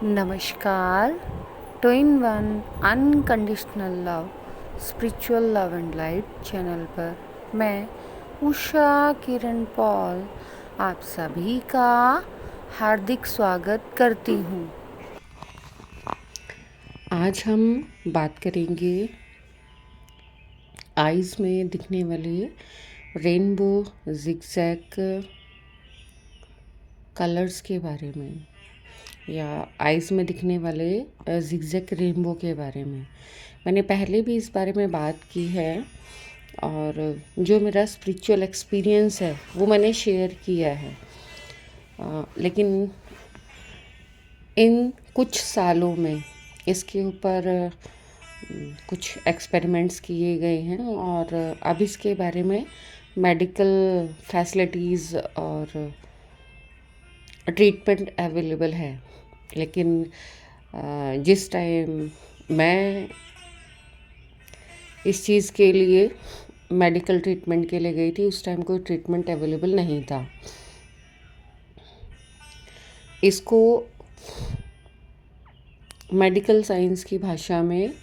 नमस्कार। Two in one unconditional love spiritual love and light channel पर मैं Usha Kiran Paul आप सभी का हार्दिक स्वागत करती हूँ। आज हम बात करेंगे आइज़ में दिखने वाले रेनबो जिगजैग कलर्स के बारे में, या आइज़ में दिखने वाले जिगजैग रेनबो के बारे में। मैंने पहले भी इस बारे में बात की है और जो मेरा स्पिरिचुअल एक्सपीरियंस है वो मैंने शेयर किया है। लेकिन इन कुछ सालों में इसके ऊपर कुछ एक्सपेरिमेंट्स किए गए हैं और अब इसके बारे में मेडिकल फैसिलिटीज़ और ट्रीटमेंट अवेलेबल है। लेकिन जिस टाइम मैं इस चीज़ के लिए मेडिकल ट्रीटमेंट के लिए गई थी उस टाइम कोई ट्रीटमेंट अवेलेबल नहीं था। इसको मेडिकल साइंस की भाषा में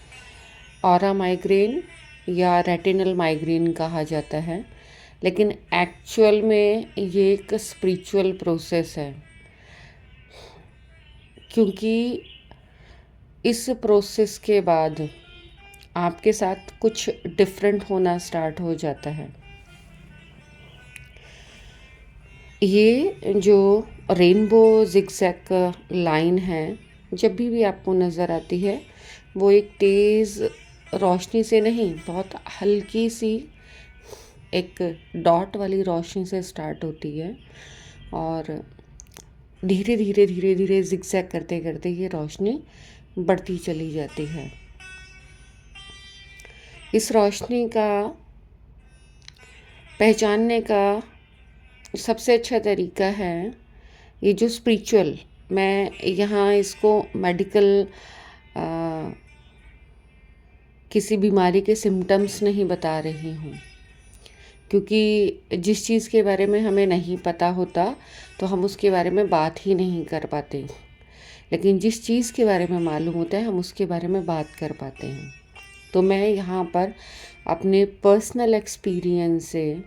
ऑरा माइग्रेन या रेटिनल माइग्रेन कहा जाता है, लेकिन एक्चुअल में ये एक स्पिरिचुअल प्रोसेस है, क्योंकि इस प्रोसेस के बाद आपके साथ कुछ डिफरेंट होना स्टार्ट हो जाता है। ये जो रेनबो जिगजैग लाइन है जब भी आपको नज़र आती है वो एक तेज़ रोशनी से नहीं, बहुत हल्की सी एक डॉट वाली रोशनी से स्टार्ट होती है और धीरे धीरे धीरे धीरे जिगजैग करते करते ये रोशनी बढ़ती चली जाती है। इस रोशनी का पहचानने का सबसे अच्छा तरीका है ये जो स्पिरिचुअल, मैं यहाँ इसको मेडिकल किसी बीमारी के सिम्टम्स नहीं बता रही हूँ, क्योंकि जिस चीज़ के बारे में हमें नहीं पता होता तो हम उसके बारे में बात ही नहीं कर पाते, लेकिन जिस चीज़ के बारे में मालूम होता है हम उसके बारे में बात कर पाते हैं। तो मैं यहाँ पर अपने पर्सनल एक्सपीरियंस से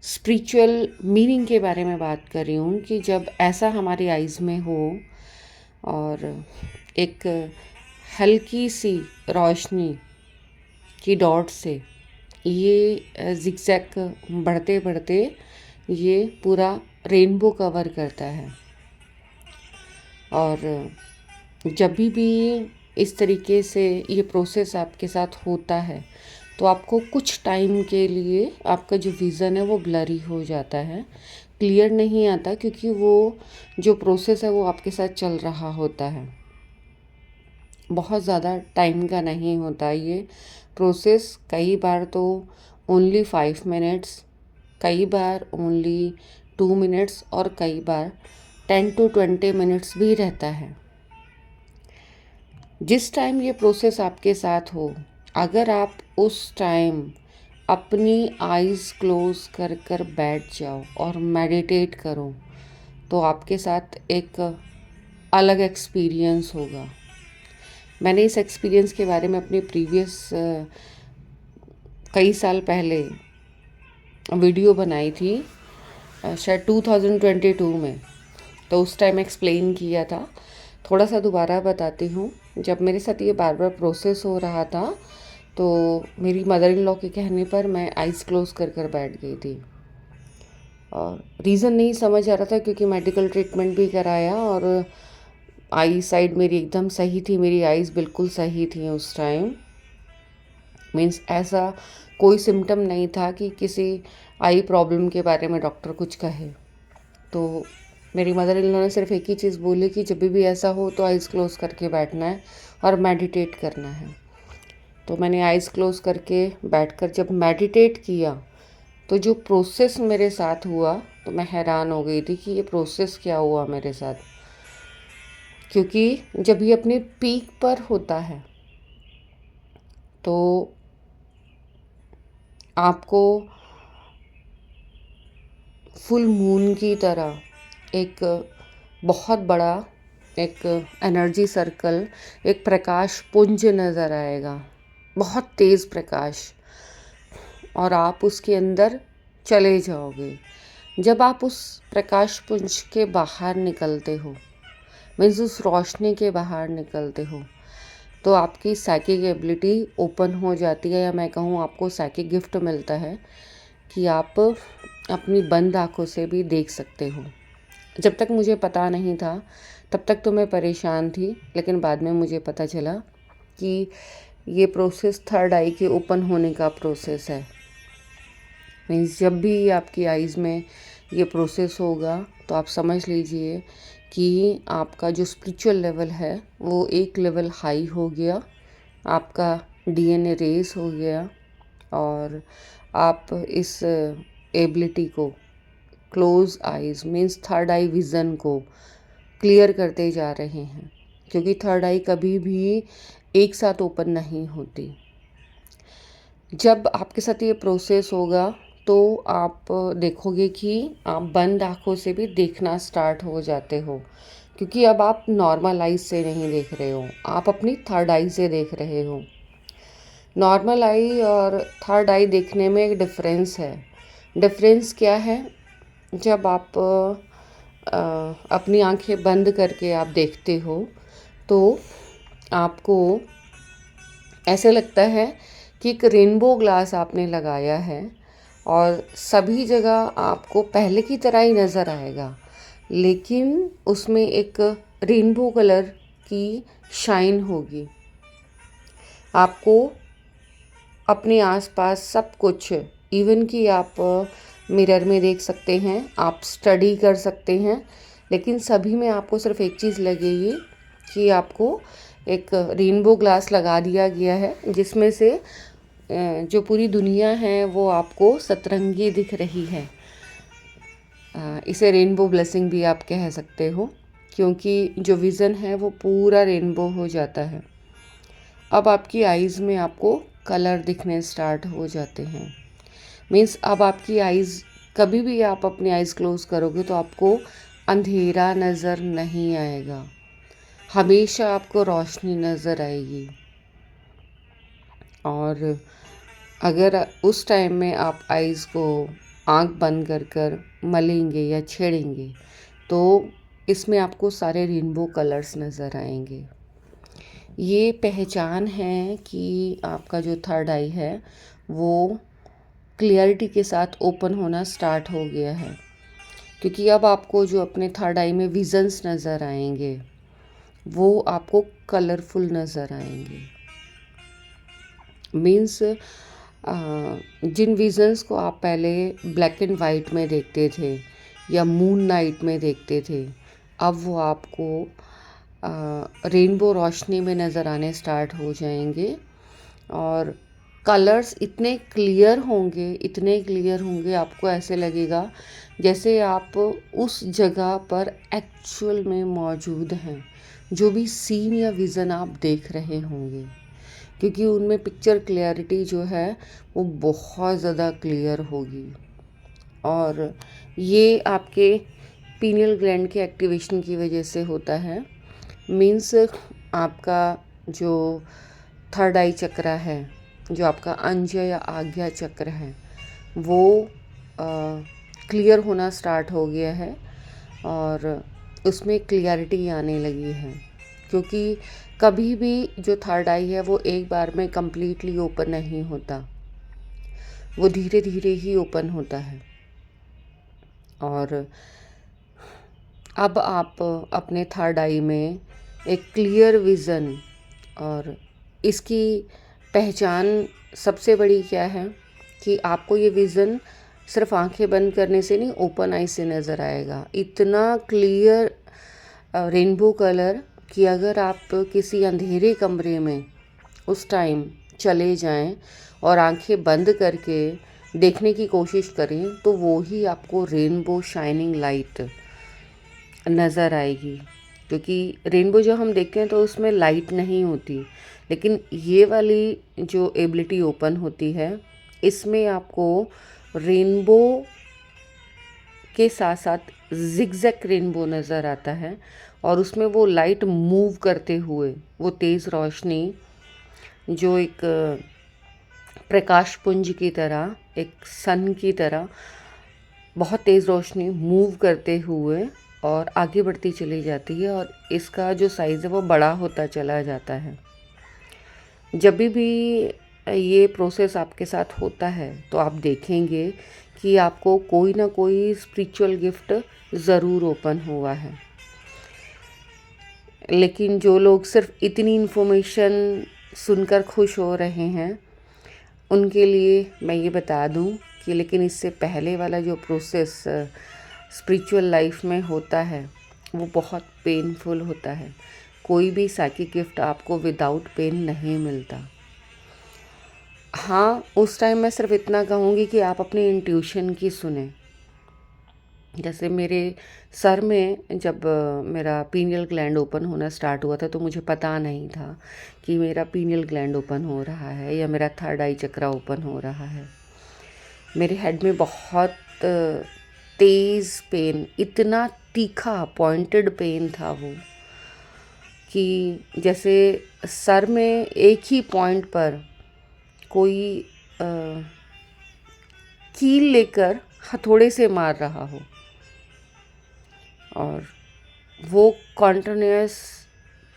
स्पिरिचुअल मीनिंग के बारे में बात कर रही हूँ कि जब ऐसा हमारी आइज़ में हो और एक हल्की सी रोशनी की डॉट से ये जिगजैग बढ़ते बढ़ते ये पूरा रेनबो कवर करता है। और जब भी इस तरीके से ये प्रोसेस आपके साथ होता है तो आपको कुछ टाइम के लिए आपका जो विज़न है वो ब्लरी हो जाता है, क्लियर नहीं आता, क्योंकि वो जो प्रोसेस है वो आपके साथ चल रहा होता है। बहुत ज़्यादा टाइम का नहीं होता ये प्रोसेस, कई बार तो ओनली 5 मिनट्स, कई बार ओनली 2 मिनट्स और कई बार 10 to 20 मिनट्स भी रहता है। जिस टाइम ये प्रोसेस आपके साथ हो, अगर आप उस टाइम अपनी आइज़ क्लोज कर कर बैठ जाओ और मेडिटेट करो तो आपके साथ एक अलग एक्सपीरियंस होगा। मैंने इस एक्सपीरियंस के बारे में अपने प्रीवियस कई साल पहले वीडियो बनाई थी, शायद 2022 में, तो उस टाइम एक्सप्लेन किया था। थोड़ा सा दोबारा बताती हूँ। जब मेरे साथ ये बार बार प्रोसेस हो रहा था तो मेरी मदर इन लॉ के कहने पर मैं आइज़ क्लोज कर कर बैठ गई थी और रीज़न नहीं समझ आ रहा था, क्योंकि मेडिकल ट्रीटमेंट भी कराया और आई साइड मेरी एकदम सही थी, मेरी आइज़ बिल्कुल सही थी उस टाइम। मीन्स ऐसा कोई सिम्टम नहीं था कि किसी आई प्रॉब्लम के बारे में डॉक्टर कुछ कहे। तो मेरी मदर इन लॉ ने सिर्फ एक ही चीज़ बोली कि जब भी ऐसा हो तो आइज़ क्लोज़ करके बैठना है और मेडिटेट करना है। तो मैंने आइज़ क्लोज़ करके बैठकर जब मेडिटेट किया तो जो प्रोसेस मेरे साथ हुआ तो मैं हैरान हो गई थी कि ये प्रोसेस क्या हुआ मेरे साथ। क्योंकि जब ये अपने पीक पर होता है तो आपको फुल मून की तरह एक बहुत बड़ा एक एनर्जी सर्कल, एक प्रकाश पुंज नज़र आएगा, बहुत तेज़ प्रकाश, और आप उसके अंदर चले जाओगे। जब आप उस प्रकाश पुंज के बाहर निकलते हो, मीन्स उस रोशनी के बाहर निकलते हो, तो आपकी साइकिक एबिलिटी ओपन हो जाती है, या मैं कहूँ आपको साइकिक गिफ्ट मिलता है कि आप अपनी बंद आँखों से भी देख सकते हो। जब तक मुझे पता नहीं था तब तक तो मैं परेशान थी, लेकिन बाद में मुझे पता चला कि ये प्रोसेस थर्ड आई के ओपन होने का प्रोसेस है। मीन्स जब भी आपकी आइज़ में ये प्रोसेस होगा तो आप समझ लीजिए कि आपका जो स्पिरिचुअल लेवल है वो एक लेवल हाई हो गया, आपका डीएनए रेस हो गया, और आप इस एबिलिटी को, क्लोज आइज़ मीन्स थर्ड आई विज़न को क्लियर करते जा रहे हैं, क्योंकि थर्ड आई कभी भी एक साथ ओपन नहीं होती। जब आपके साथ ये प्रोसेस होगा तो आप देखोगे कि आप बंद आँखों से भी देखना स्टार्ट हो जाते हो, क्योंकि अब आप नॉर्मल आइज से नहीं देख रहे हो, आप अपनी थर्ड आई से देख रहे हो। नॉर्मल आई और थर्ड आई देखने में एक डिफरेंस है। डिफरेंस क्या है? जब आप अपनी आंखें बंद करके आप देखते हो तो आपको ऐसे लगता है कि एक रेनबो ग्लास आपने लगाया है और सभी जगह आपको पहले की तरह ही नज़र आएगा, लेकिन उसमें एक रेनबो कलर की शाइन होगी। आपको अपने आसपास सब कुछ, इवन कि आप मिरर में देख सकते हैं, आप स्टडी कर सकते हैं, लेकिन सभी में आपको सिर्फ एक चीज़ लगेगी कि आपको एक रेनबो ग्लास लगा दिया गया है, जिसमें से जो पूरी दुनिया है वो आपको सतरंगी दिख रही है। इसे रेनबो ब्लेसिंग भी आप कह सकते हो, क्योंकि जो विज़न है वो पूरा रेनबो हो जाता है। अब आपकी आइज़ में आपको कलर दिखने स्टार्ट हो जाते हैं। मीन्स अब आपकी आइज़, कभी भी आप अपनी आइज़ क्लोज़ करोगे तो आपको अंधेरा नज़र नहीं आएगा, हमेशा आपको रोशनी नज़र आएगी। और अगर उस टाइम में आप आइज़ को आंख बंद कर मलेंगे या छेड़ेंगे तो इसमें आपको सारे रेनबो कलर्स नज़र आएंगे। ये पहचान है कि आपका जो थर्ड आई है वो क्लियरिटी के साथ ओपन होना स्टार्ट हो गया है, क्योंकि अब आपको जो अपने थर्ड आई में विजन्स नज़र आएंगे वो आपको कलरफुल नज़र आएंगे। मीन्स जिन विजन्स को आप पहले ब्लैक एंड वाइट में देखते थे या मून नाइट में देखते थे, अब वो आपको रेनबो रोशनी में नज़र आने स्टार्ट हो जाएंगे। और कलर्स इतने क्लियर होंगे, इतने क्लियर होंगे, आपको ऐसे लगेगा जैसे आप उस जगह पर एक्चुअल में मौजूद हैं, जो भी सीन या विज़न आप देख रहे होंगे, क्योंकि उनमें पिक्चर क्लियरिटी जो है वो बहुत ज़्यादा क्लियर होगी। और ये आपके पीनियल ग्लैंड के एक्टिवेशन की वजह से होता है। मीन्स आपका जो थर्ड आई चक्र है, जो आपका अंज या आज्ञा चक्र है, वो क्लियर होना स्टार्ट हो गया है और उसमें क्लियरिटी आने लगी है, क्योंकि कभी भी जो थर्ड आई है वो एक बार में कम्प्लीटली ओपन नहीं होता, वो धीरे धीरे ही ओपन होता है। और अब आप अपने थर्ड आई में एक क्लियर विज़न, और इसकी पहचान सबसे बड़ी क्या है कि आपको ये विज़न सिर्फ आंखें बंद करने से नहीं, ओपन आई से नज़र आएगा। इतना क्लियर रेनबो कलर कि अगर आप किसी अंधेरे कमरे में उस टाइम चले जाएं और आंखें बंद करके देखने की कोशिश करें तो वो ही आपको रेनबो शाइनिंग लाइट नज़र आएगी। क्योंकि रेनबो जो हम देखते हैं तो उसमें लाइट नहीं होती, लेकिन ये वाली जो एबिलिटी ओपन होती है इसमें आपको रेनबो के साथ साथ जिगजैग रेनबो नज़र आता है, और उसमें वो लाइट मूव करते हुए, वो तेज़ रोशनी जो एक प्रकाश पुंज की तरह, एक सन की तरह बहुत तेज़ रोशनी मूव करते हुए और आगे बढ़ती चली जाती है, और इसका जो साइज़ है वो बड़ा होता चला जाता है। जब भी ये प्रोसेस आपके साथ होता है तो आप देखेंगे कि आपको कोई ना कोई स्पिरिचुअल गिफ्ट ज़रूर ओपन हुआ है। लेकिन जो लोग सिर्फ इतनी इन्फॉर्मेशन सुनकर खुश हो रहे हैं, उनके लिए मैं ये बता दूं कि लेकिन इससे पहले वाला जो प्रोसेस स्पिरिचुअल लाइफ में होता है वो बहुत पेनफुल होता है। कोई भी साइकिक गिफ्ट आपको विदाउट पेन नहीं मिलता। हाँ, उस टाइम मैं सिर्फ इतना कहूँगी कि आप अपनी इंट्यूशन की सुने। जैसे मेरे सर में जब मेरा पीनियल ग्लैंड ओपन होना स्टार्ट हुआ था, तो मुझे पता नहीं था कि मेरा पीनियल ग्लैंड ओपन हो रहा है या मेरा थर्ड आई चक्रा ओपन हो रहा है। मेरे हेड में बहुत तेज़ पेन, इतना तीखा पॉइंटेड पेन था वो, कि जैसे सर में एक ही पॉइंट पर कोई कील लेकर हथौड़े से मार रहा हो, और वो कॉन्टिन्यूस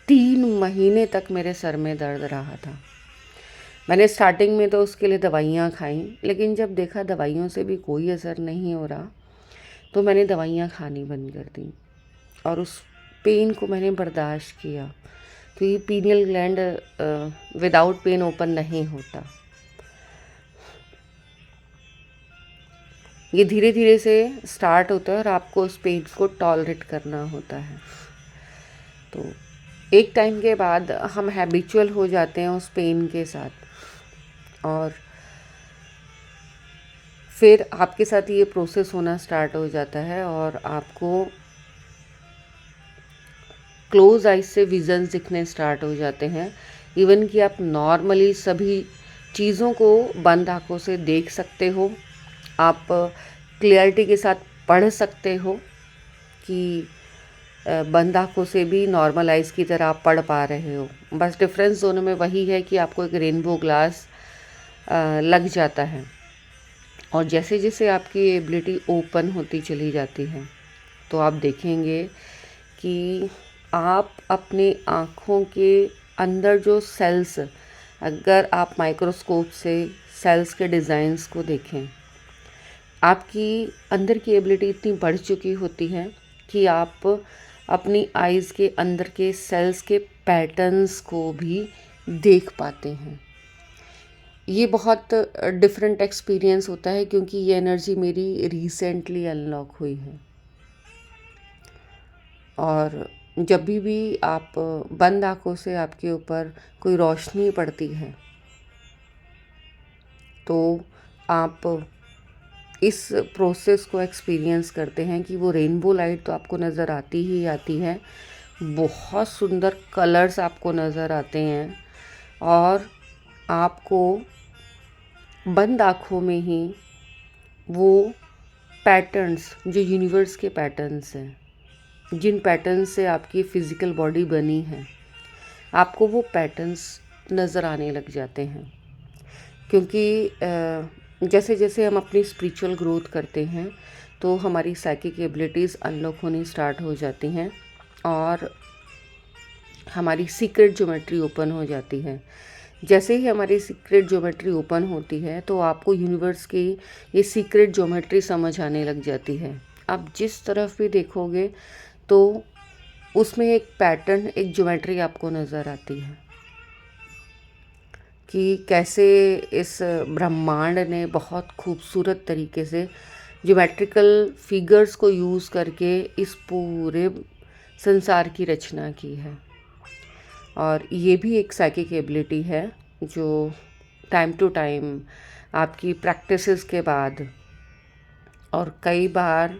3 महीने तक मेरे सर में दर्द रहा था। मैंने स्टार्टिंग में तो उसके लिए दवाइयाँ खाई, लेकिन जब देखा दवाइयों से भी कोई असर नहीं हो रहा, तो मैंने दवाइयाँ खानी बंद कर दी और उस पेन को मैंने बर्दाश्त किया, क्योंकि pineal gland without pain open नहीं होता। ये धीरे धीरे से स्टार्ट होता है और आपको उस पेन को टॉलरेट करना होता है। तो एक टाइम के बाद हम हैबिचुअल हो जाते हैं उस पेन के साथ, और फिर आपके साथ ये प्रोसेस होना स्टार्ट हो जाता है और आपको क्लोज आइज से विजन्स दिखने स्टार्ट हो जाते हैं। इवन कि आप नॉर्मली सभी चीज़ों को बंद आँखों से देख सकते हो, आप क्लियरिटी के साथ पढ़ सकते हो कि बंद आँखों से भी नॉर्मल आइज़ की तरह आप पढ़ पा रहे हो। बस डिफरेंस दोनों में वही है कि आपको एक रेनबो ग्लास लग जाता है, और जैसे जैसे आपकी एबिलिटी ओपन होती चली जाती है, तो आप देखेंगे कि आप अपने आँखों के अंदर जो सेल्स, अगर आप माइक्रोस्कोप से सेल्स के डिज़ाइंस को देखें, आपकी अंदर की एबिलिटी इतनी बढ़ चुकी होती है कि आप अपनी आइज़ के अंदर के सेल्स के पैटर्न्स को भी देख पाते हैं। ये बहुत डिफरेंट एक्सपीरियंस होता है, क्योंकि ये एनर्जी मेरी रिसेंटली अनलॉक हुई है। और जब भी आप बंद आँखों से आपके ऊपर कोई रोशनी पड़ती है, तो आप इस प्रोसेस को एक्सपीरियंस करते हैं कि वो रेनबो लाइट तो आपको नज़र आती ही आती है, बहुत सुंदर कलर्स आपको नज़र आते हैं, और आपको बंद आँखों में ही वो पैटर्न्स, जो यूनिवर्स के पैटर्न्स हैं, जिन पैटर्न्स से आपकी फ़िज़िकल बॉडी बनी है, आपको वो पैटर्न्स नज़र आने लग जाते हैं। क्योंकि जैसे जैसे हम अपनी स्पिरिचुअल ग्रोथ करते हैं, तो हमारी साइकिक एबिलिटीज़ अनलॉक होनी स्टार्ट हो जाती हैं और हमारी सीक्रेट ज्योमेट्री ओपन हो जाती है। जैसे ही हमारी सीक्रेट ज्योमेट्री ओपन होती है, तो आपको यूनिवर्स की ये सीक्रेट ज्योमेट्री समझ आने लग जाती है। आप जिस तरफ भी देखोगे तो उसमें एक पैटर्न, एक ज्योमेट्री आपको नज़र आती है कि कैसे इस ब्रह्मांड ने बहुत खूबसूरत तरीके से ज्योमेट्रिकल फिगर्स को यूज़ करके इस पूरे संसार की रचना की है। और ये भी एक साइकिक एबिलिटी है जो टाइम टू टाइम आपकी प्रैक्टिसेस के बाद, और कई बार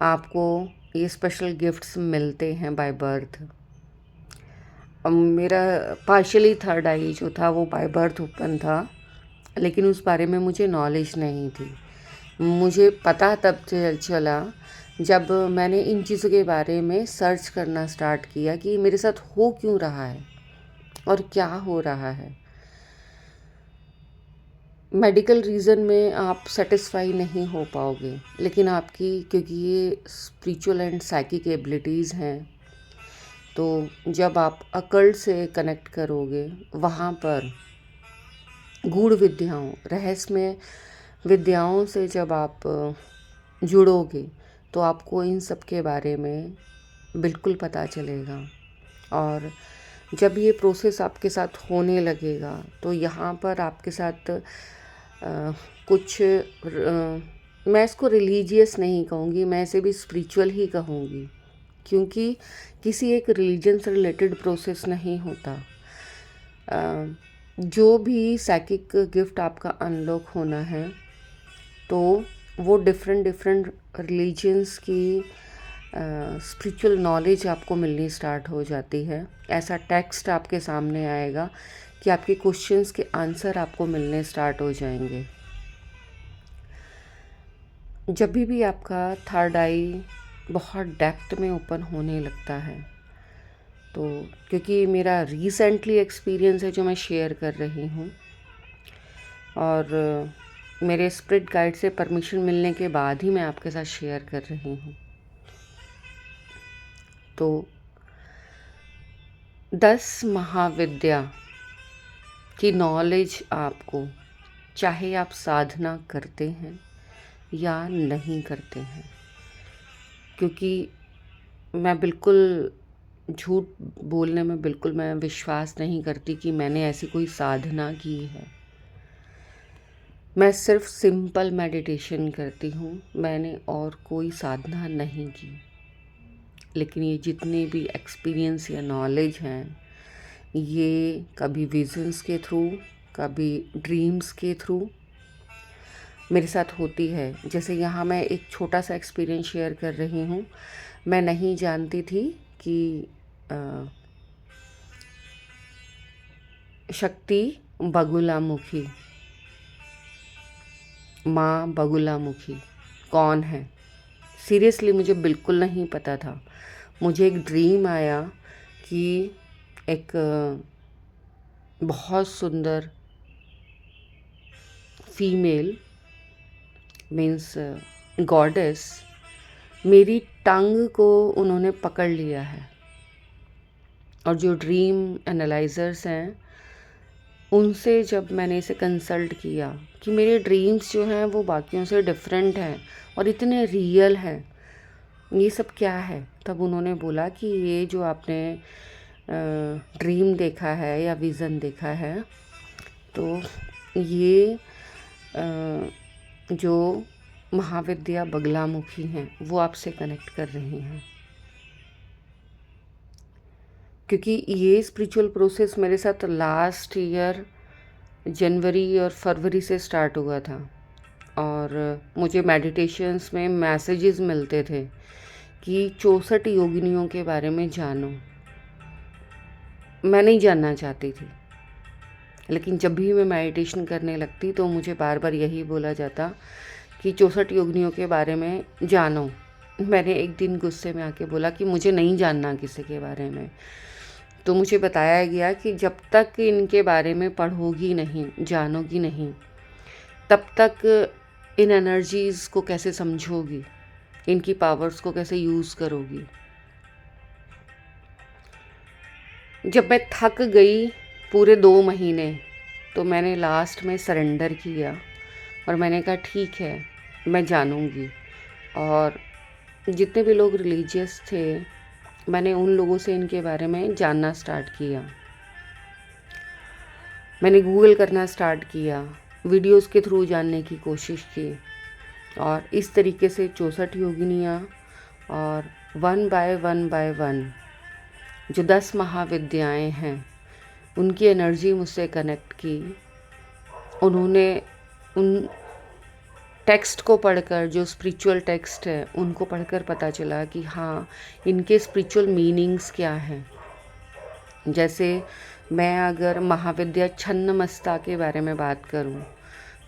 आपको ये स्पेशल गिफ्ट्स मिलते हैं बाय बर्थ। मेरा पार्शियली थर्ड आई जो था वो बाय बर्थ ओपन था, लेकिन उस बारे में मुझे नॉलेज नहीं थी। मुझे पता तब चला जब मैंने इन चीज़ों के बारे में सर्च करना स्टार्ट किया कि मेरे साथ हो क्यों रहा है और क्या हो रहा है। मेडिकल रीज़न में आप सेटिस्फाई नहीं हो पाओगे, लेकिन आपकी क्योंकि ये स्पिरिचुअल एंड साइकिक एबिलिटीज़ हैं, तो जब आप अकल्ट से कनेक्ट करोगे, वहाँ पर गूढ़ विद्याओं, रहस्यमय विद्याओं से जब आप जुड़ोगे, तो आपको इन सब के बारे में बिल्कुल पता चलेगा। और जब ये प्रोसेस आपके साथ होने लगेगा, तो यहाँ पर आपके साथ कुछ मैं इसको रिलीजियस नहीं कहूँगी, मैं इसे भी स्पिरिचुअल ही कहूँगी, क्योंकि किसी एक रिलीजन से रिलेटेड प्रोसेस नहीं होता। जो भी साइकिक गिफ्ट आपका अनलॉक होना है, तो वो डिफरेंट रिलीजन्स की स्पिरिचुअल नॉलेज आपको मिलनी स्टार्ट हो जाती है। ऐसा टेक्स्ट आपके सामने आएगा कि आपके क्वेश्चंस के आंसर आपको मिलने स्टार्ट हो जाएंगे। जब भी आपका थर्ड आई बहुत डेप्थ में ओपन होने लगता है, तो क्योंकि मेरा रिसेंटली एक्सपीरियंस है जो मैं शेयर कर रही हूँ, और मेरे स्पिरिट गाइड से परमिशन मिलने के बाद ही मैं आपके साथ शेयर कर रही हूँ। तो 10 महाविद्या की नॉलेज आपको, चाहे आप साधना करते हैं या नहीं करते हैं, क्योंकि मैं बिल्कुल झूठ बोलने में बिल्कुल मैं विश्वास नहीं करती कि मैंने ऐसी कोई साधना की है। मैं सिर्फ सिंपल मेडिटेशन करती हूँ, मैंने और कोई साधना नहीं की। लेकिन ये जितने भी एक्सपीरियंस या नॉलेज हैं, ये कभी विजन्स के थ्रू, कभी ड्रीम्स के थ्रू मेरे साथ होती है। जैसे यहाँ मैं एक छोटा सा एक्सपीरियंस शेयर कर रही हूँ। मैं नहीं जानती थी कि शक्ति बगुलामुखी, माँ बगुलामुखी कौन है। सीरियसली मुझे बिल्कुल नहीं पता था। मुझे एक ड्रीम आया कि एक बहुत सुंदर फीमेल मीन्स गॉडेस, मेरी टंग को उन्होंने पकड़ लिया है। और जो ड्रीम एनालाइजर्स हैं, उनसे जब मैंने इसे कंसल्ट किया कि मेरे ड्रीम्स जो हैं वो बाकियों से डिफरेंट हैं और इतने रियल हैं, ये सब क्या है, तब उन्होंने बोला कि ये जो आपने ड्रीम देखा है या विज़न देखा है, तो ये जो महाविद्या बगलामुखी हैं वो आपसे कनेक्ट कर रही हैं। क्योंकि ये स्पिरिचुअल प्रोसेस मेरे साथ लास्ट ईयर जनवरी और फरवरी से स्टार्ट हुआ था, और मुझे मेडिटेशंस में मैसेजेस मिलते थे कि 64 योगिनियों के बारे में जानो। मैं नहीं जानना चाहती थी, लेकिन जब भी मैं मेडिटेशन करने लगती तो मुझे बार बार यही बोला जाता कि 64 योगिनियों के बारे में जानो। मैंने एक दिन गुस्से में आके बोला कि मुझे नहीं जानना किसी के बारे में। तो मुझे बताया गया कि जब तक इनके बारे में पढ़ोगी नहीं, जानोगी नहीं, तब तक इन एनर्जीज़ को कैसे समझोगी, इनकी पावर्स को कैसे यूज़ करोगी। जब मैं थक गई पूरे 2 महीने, तो मैंने लास्ट में सरेंडर किया और मैंने कहा ठीक है, मैं जानूंगी। और जितने भी लोग रिलीजियस थे, मैंने उन लोगों से इनके बारे में जानना स्टार्ट किया। मैंने गूगल करना स्टार्ट किया, वीडियोस के थ्रू जानने की कोशिश की, और इस तरीके से 64 योगिनियाँ और 1 बाय 1 जो 10 महाविद्याएं हैं, उनकी एनर्जी मुझसे कनेक्ट की। उन्होंने उन टेक्स्ट को पढ़कर, जो स्पिरिचुअल टेक्स्ट है उनको पढ़कर पता चला कि हाँ, इनके स्पिरिचुअल मीनिंग्स क्या हैं। जैसे मैं अगर महाविद्या छन्नमस्ता के बारे में बात करूं,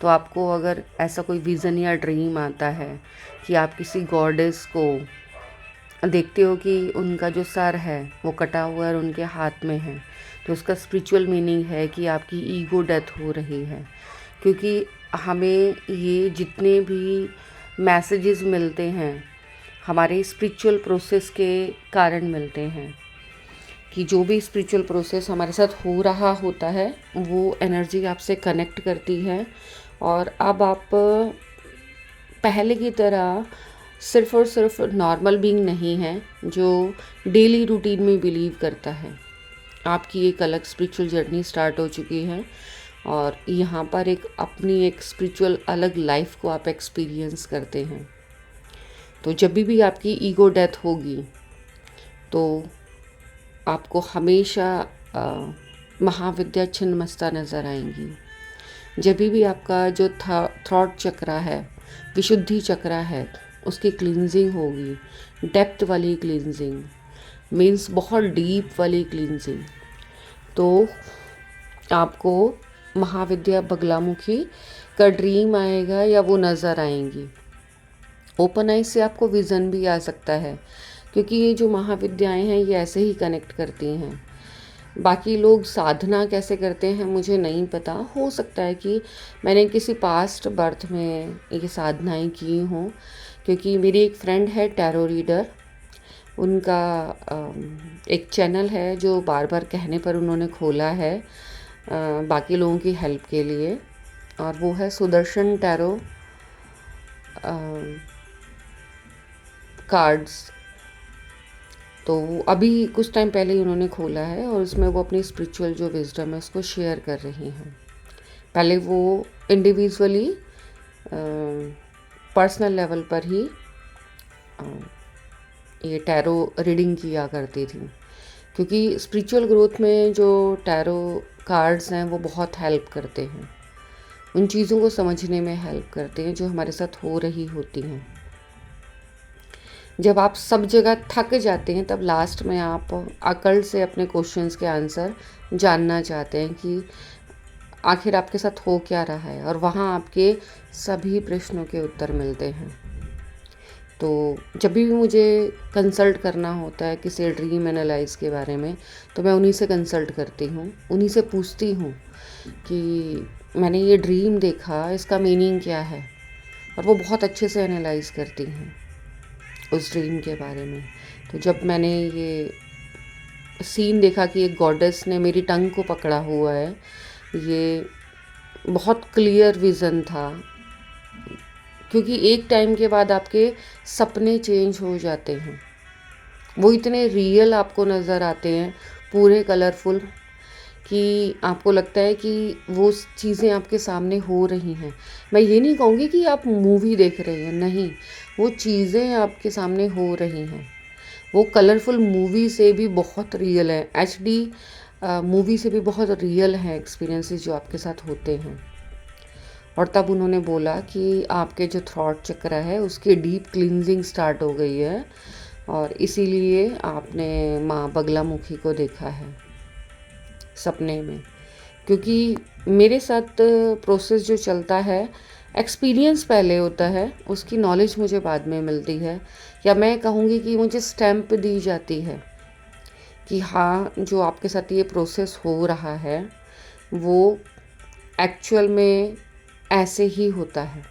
तो आपको अगर ऐसा कोई विज़न या ड्रीम आता है कि आप किसी गॉडेस को देखते हो कि उनका जो सर है वो कटा हुआ है और उनके हाथ में है, तो उसका स्पिरिचुअल मीनिंग है कि आपकी ईगो डेथ हो रही है। क्योंकि हमें ये जितने भी मैसेजेस मिलते हैं हमारे स्पिरिचुअल प्रोसेस के कारण मिलते हैं, कि जो भी स्पिरिचुअल प्रोसेस हमारे साथ हो रहा होता है वो एनर्जी आपसे कनेक्ट करती है, और अब आप पहले की तरह सिर्फ़ और सिर्फ नॉर्मल बीइंग नहीं है जो डेली रूटीन में बिलीव करता है। आपकी एक अलग स्पिरिचुअल जर्नी स्टार्ट हो चुकी है और यहाँ पर एक अपनी एक स्पिरिचुअल अलग लाइफ को आप एक्सपीरियंस करते हैं। तो जब भी आपकी ईगो डेथ होगी तो आपको हमेशा महाविद्या छिन्नमस्ता नज़र आएंगी। जब भी आपका जो थॉट चक्रा है, विशुद्धि चक्रा है, उसकी क्लींजिंग होगी, डेप्थ वाली क्लींजिंग मीन्स बहुत डीप वाली क्लींजिंग, तो आपको महाविद्या बगलामुखी का ड्रीम आएगा या वो नज़र आएंगी। ओपन आइज से आपको विज़न भी आ सकता है, क्योंकि ये जो महाविद्याएं हैं ये ऐसे ही कनेक्ट करती हैं। बाकी लोग साधना कैसे करते हैं मुझे नहीं पता, हो सकता है कि मैंने किसी पास्ट बर्थ में ये साधनाएं की हों, क्योंकि मेरी एक फ्रेंड है टैरो रीडर, उनका एक चैनल है जो बार बार कहने पर उन्होंने खोला है बाकी लोगों की हेल्प के लिए, और वो है सुदर्शन टैरो कार्ड्स। तो अभी कुछ टाइम पहले ही उन्होंने खोला है और उसमें वो अपनी स्पिरिचुअल जो विजडम है उसको शेयर कर रही हैं। पहले वो इंडिविजुअली पर्सनल लेवल पर ही ये टैरो रीडिंग किया करती थी, क्योंकि स्पिरिचुअल ग्रोथ में जो टैरो कार्ड्स हैं वो बहुत हेल्प करते हैं, उन चीज़ों को समझने में हेल्प करते हैं जो हमारे साथ हो रही होती हैं। जब आप सब जगह थक जाते हैं तब लास्ट में आप अकल से अपने क्वेश्चंस के आंसर जानना चाहते हैं कि आखिर आपके साथ हो क्या रहा है, और वहाँ आपके सभी प्रश्नों के उत्तर मिलते हैं। तो जब भी मुझे कंसल्ट करना होता है किसी ड्रीम एनालाइज के बारे में, तो मैं उन्हीं से कंसल्ट करती हूँ, उन्हीं से पूछती हूँ कि मैंने ये ड्रीम देखा, इसका मीनिंग क्या है, और वो बहुत अच्छे से एनालाइज करती हैं उस ड्रीम के बारे में। तो जब मैंने ये सीन देखा कि एक गॉडेस ने मेरी टंग को पकड़ा हुआ है, ये बहुत क्लियर विज़न था, क्योंकि एक टाइम के बाद आपके सपने चेंज हो जाते हैं, वो इतने रियल आपको नज़र आते हैं, पूरे कलरफुल, कि आपको लगता है कि वो चीज़ें आपके सामने हो रही हैं। मैं ये नहीं कहूँगी कि आप मूवी देख रहे हैं, नहीं, वो चीज़ें आपके सामने हो रही हैं। वो कलरफुल मूवी से भी बहुत रियल है, HD मूवी से भी बहुत रियल है एक्सपीरियंसेस जो आपके साथ होते हैं। और तब उन्होंने बोला कि आपके जो थॉट चक्र है उसकी डीप क्लींजिंग स्टार्ट हो गई है, और इसीलिए आपने माँ बगलामुखी को देखा है सपने में। क्योंकि मेरे साथ प्रोसेस जो चलता है, एक्सपीरियंस पहले होता है, उसकी नॉलेज मुझे बाद में मिलती है, या मैं कहूँगी कि मुझे स्टैम्प दी जाती है कि हाँ, जो आपके साथ ये प्रोसेस हो रहा है वो एक्चुअल में ऐसे ही होता है।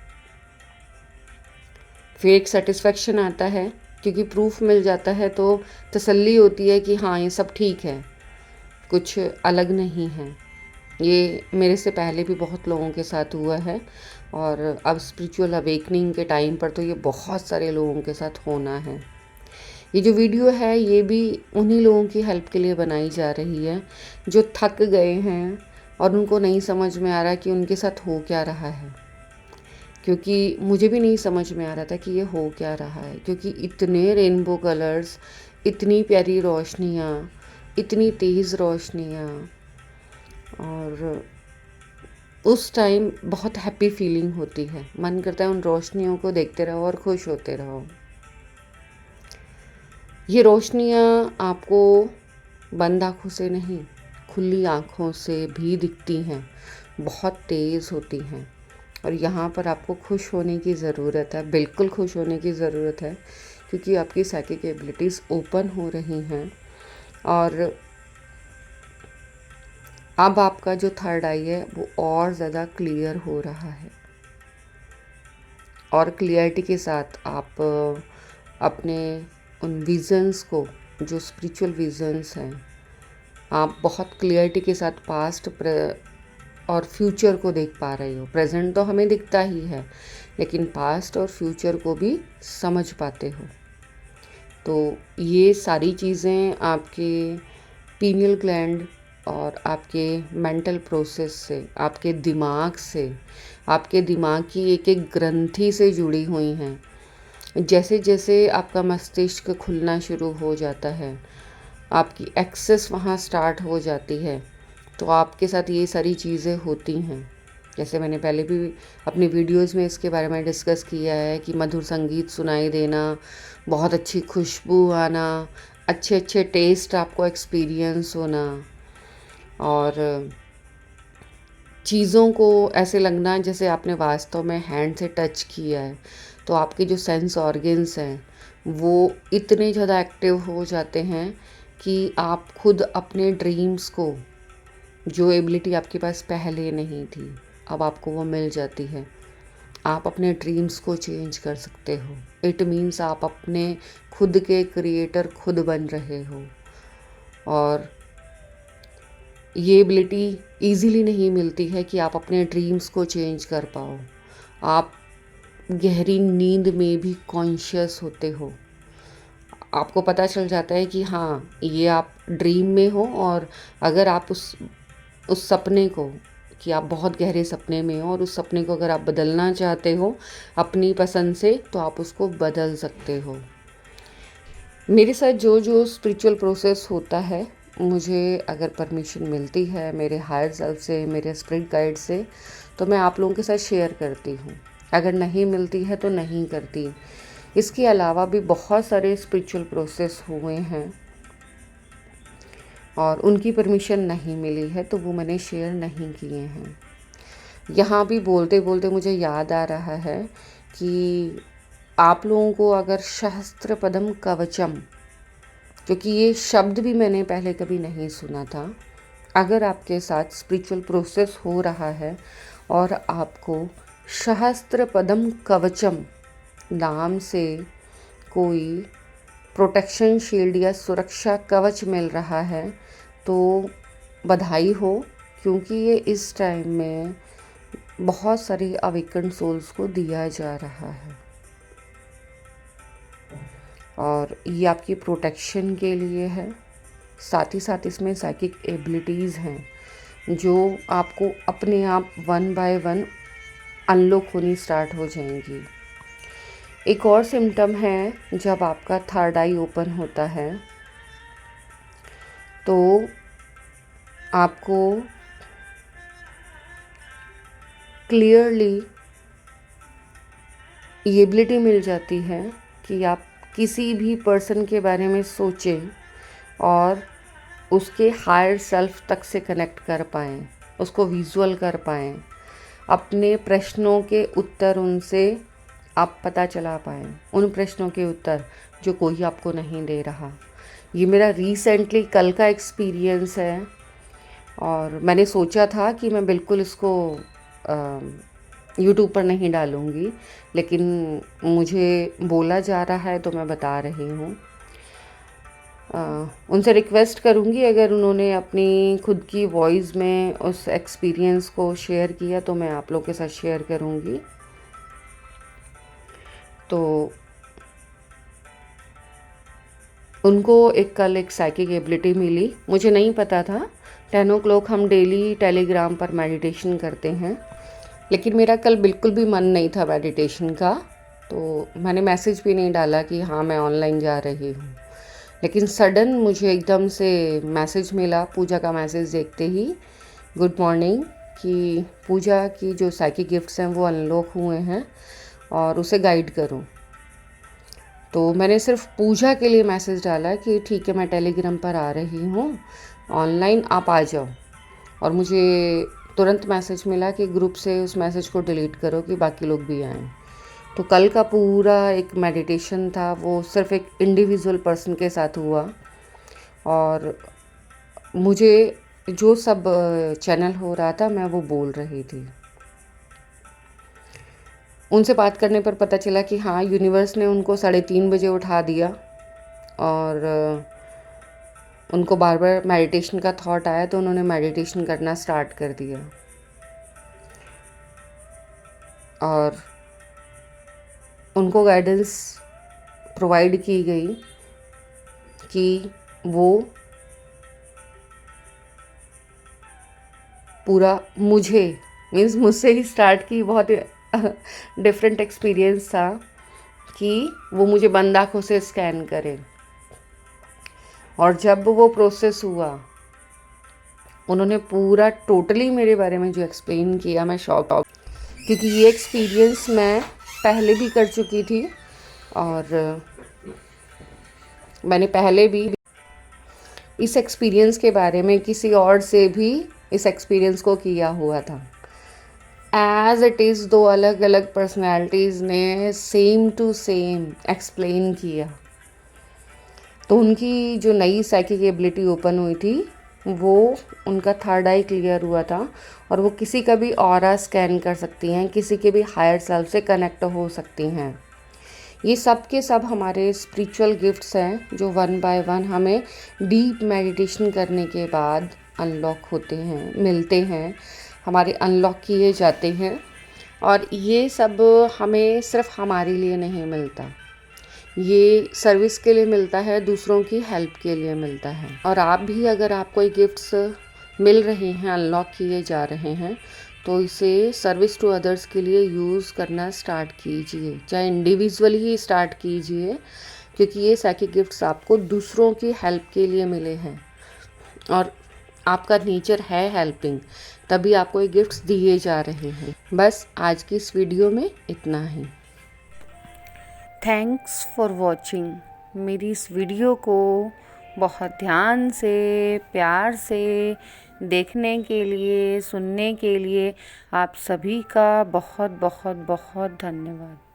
फिर एक सेटिस्फेक्शन आता है, क्योंकि प्रूफ मिल जाता है तो तसल्ली होती है कि हाँ, ये सब ठीक है, कुछ अलग नहीं है। ये मेरे से पहले भी बहुत लोगों के साथ हुआ है, और अब स्पिरिचुअल अवेकनिंग के टाइम पर तो ये बहुत सारे लोगों के साथ होना है। ये जो वीडियो है ये भी उन्हीं लोगों की हेल्प के लिए बनाई जा रही है जो थक गए हैं और उनको नहीं समझ में आ रहा कि उनके साथ हो क्या रहा है, क्योंकि मुझे भी नहीं समझ में आ रहा था कि ये हो क्या रहा है, क्योंकि इतने रेनबो कलर्स, इतनी प्यारी रोशनियाँ, इतनी तेज़ रोशनियाँ, और उस टाइम बहुत हैप्पी फीलिंग होती है, मन करता है उन रोशनियों को देखते रहो और खुश होते रहो। ये रोशनियाँ आपको बंद आँखों से नहीं, खुली आँखों से भी दिखती हैं, बहुत तेज़ होती हैं, और यहाँ पर आपको खुश होने की ज़रूरत है, बिल्कुल खुश होने की ज़रूरत है, क्योंकि आपकी साइकिक एबिलिटीज़ ओपन हो रही हैं। और अब आपका जो थर्ड आई है वो और ज़्यादा क्लियर हो रहा है, और क्लियरिटी के साथ आप अपने उन विज़न्स को, जो स्पिरिचुअल विज़न्स हैं, आप बहुत क्लियरिटी के साथ पास्ट और फ्यूचर को देख पा रहे हो। प्रेजेंट तो हमें दिखता ही है, लेकिन पास्ट और फ्यूचर को भी समझ पाते हो। तो ये सारी चीज़ें आपके पीनियल ग्लैंड और आपके मेंटल प्रोसेस से, आपके दिमाग से, आपके दिमाग की एक एक ग्रंथि से जुड़ी हुई हैं। जैसे जैसे आपका मस्तिष्क खुलना शुरू हो जाता है, आपकी एक्सेस वहाँ स्टार्ट हो जाती है, तो आपके साथ ये सारी चीज़ें होती हैं। जैसे मैंने पहले भी अपनी वीडियोस में इसके बारे में डिस्कस किया है कि मधुर संगीत सुनाई देना, बहुत अच्छी खुशबू आना, अच्छे अच्छे टेस्ट आपको एक्सपीरियंस होना, और चीज़ों को ऐसे लगना जैसे आपने वास्तव में हैंड से टच किया है। तो आपके जो सेंस ऑर्गन्स हैं वो इतने ज़्यादा एक्टिव हो जाते हैं कि आप खुद अपने ड्रीम्स को, जो एबिलिटी आपके पास पहले नहीं थी, अब आपको वो मिल जाती है। आप अपने ड्रीम्स को चेंज कर सकते हो। इट मीन्स आप अपने खुद के क्रिएटर खुद बन रहे हो। और ये एबिलिटी ईज़िली नहीं मिलती है कि आप अपने ड्रीम्स को चेंज कर पाओ। आप गहरी नींद में भी कॉन्शियस होते हो। आपको पता चल जाता है कि हाँ, ये आप ड्रीम में हो, और अगर आप उस सपने को, कि आप बहुत गहरे सपने में हो और उस सपने को अगर आप बदलना चाहते हो अपनी पसंद से, तो आप उसको बदल सकते हो। मेरे साथ जो जो स्पिरिचुअल प्रोसेस होता है, मुझे अगर परमिशन मिलती है मेरे हायर सेल्फ से, मेरे स्पिरिट गाइड से, तो मैं आप लोगों के साथ शेयर करती हूँ। अगर नहीं मिलती है तो नहीं करती। इसके अलावा भी बहुत सारे स्पिरिचुअल प्रोसेस हुए हैं और उनकी परमिशन नहीं मिली है, तो वो मैंने शेयर नहीं किए हैं। यहाँ भी बोलते बोलते मुझे याद आ रहा है कि आप लोगों को अगर सहस्त्र पदम कवचम, क्योंकि ये शब्द भी मैंने पहले कभी नहीं सुना था, अगर आपके साथ स्पिरिचुअल प्रोसेस हो रहा है और आपको सहस्त्र पदम कवचम नाम से कोई प्रोटेक्शन शील्ड या सुरक्षा कवच मिल रहा है, तो बधाई हो, क्योंकि ये इस टाइम में बहुत सारी अवेकन सोल्स को दिया जा रहा है। और ये आपकी प्रोटेक्शन के लिए है। साथ ही साथ इसमें साइकिक एबिलिटीज़ हैं जो आपको अपने आप 1 बाय 1 अनलॉक होनी स्टार्ट हो जाएंगी। एक और सिम्टम है, जब आपका थर्ड आई ओपन होता है तो आपको क्लियरली ये एबिलिटी मिल जाती है कि आप किसी भी पर्सन के बारे में सोचें और उसके हायर सेल्फ तक से कनेक्ट कर पाएँ, उसको विजुअल कर पाएँ, अपने प्रश्नों के उत्तर उनसे आप पता चला पाएँ, उन प्रश्नों के उत्तर जो कोई आपको नहीं दे रहा। ये मेरा रिसेंटली कल का एक्सपीरियंस है, और मैंने सोचा था कि मैं बिल्कुल इसको यूट्यूब पर नहीं डालूँगी, लेकिन मुझे बोला जा रहा है तो मैं बता रही हूँ। उनसे रिक्वेस्ट करूँगी, अगर उन्होंने अपनी खुद की वॉइस में उस एक्सपीरियंस को शेयर किया तो मैं आप लोगों के साथ शेयर करूँगी। तो उनको कल एक साइकिक एबिलिटी मिली, मुझे नहीं पता था। 10 o'clock हम डेली टेलीग्राम पर मेडिटेशन करते हैं, लेकिन मेरा कल बिल्कुल भी मन नहीं था मेडिटेशन का, तो मैंने मैसेज भी नहीं डाला कि हाँ मैं ऑनलाइन जा रही हूँ। लेकिन सडन मुझे एकदम से मैसेज मिला, पूजा का मैसेज देखते ही, गुड मॉर्निंग, कि पूजा की जो साइकिक गिफ्ट्स हैं वो अनलॉक हुए हैं और उसे गाइड करूँ। तो मैंने सिर्फ पूजा के लिए मैसेज डाला कि ठीक है मैं टेलीग्राम पर आ रही हूँ, ऑनलाइन आप आ जाओ। और मुझे तुरंत मैसेज मिला कि ग्रुप से उस मैसेज को डिलीट करो कि बाकी लोग भी आएँ। तो कल का पूरा एक मेडिटेशन था, वो सिर्फ एक इंडिविजुअल पर्सन के साथ हुआ और मुझे जो सब चैनल हो रहा था मैं वो बोल रही थी। उनसे बात करने पर पता चला कि हाँ, यूनिवर्स ने उनको 3:30 बजे उठा दिया और उनको बार बार मेडिटेशन का थॉट आया तो उन्होंने मेडिटेशन करना स्टार्ट कर दिया और उनको गाइडेंस प्रोवाइड की गई कि वो पूरा मुझसे ही स्टार्ट की। बहुत डिफरेंट एक्सपीरियंस था कि वो मुझे बंद आँखों से स्कैन करे और जब वो प्रोसेस हुआ उन्होंने पूरा टोटली मेरे बारे में जो एक्सप्लेन किया, मैं शॉक हो, क्योंकि ये एक्सपीरियंस मैं पहले भी कर चुकी थी और मैंने पहले भी इस एक्सपीरियंस के बारे में किसी और से भी इस एक्सपीरियंस को किया हुआ था। एज इट इज़ 2 अलग अलग पर्सनैलिटीज़ ने सेम टू सेम एक्सप्लेन किया। तो उनकी जो नई साइकिक एबिलिटी ओपन हुई थी वो उनका थर्ड आई क्लियर हुआ था और वो किसी का भी ऑरा स्कैन कर सकती हैं, किसी के भी हायर सेल्फ से कनेक्ट हो सकती हैं। ये सब के सब हमारे स्पिरिचुअल गिफ्ट्स हैं जो 1 बाय 1 हमें डीप मेडिटेशन करने के बाद अनलॉक होते हैं, मिलते हैं, हमारे अनलॉक किए जाते हैं। और ये सब हमें सिर्फ हमारे लिए नहीं मिलता, ये सर्विस के लिए मिलता है, दूसरों की हेल्प के लिए मिलता है। और आप भी अगर आपको ये गिफ्ट्स मिल रहे हैं, अनलॉक किए जा रहे हैं, तो इसे सर्विस टू अदर्स के लिए यूज़ करना स्टार्ट कीजिए, चाहे इंडिविजुअली ही स्टार्ट कीजिए, क्योंकि ये साइकिक गिफ्ट्स आपको दूसरों की हेल्प के लिए मिले हैं और आपका नेचर है हेल्पिंग, तभी आपको ये गिफ्ट्स दिए जा रहे हैं। बस आज की इस वीडियो में इतना ही। Thanks for watching. मेरी इस वीडियो को बहुत ध्यान से, प्यार से देखने के लिए, सुनने के लिए आप सभी का बहुत बहुत बहुत धन्यवाद।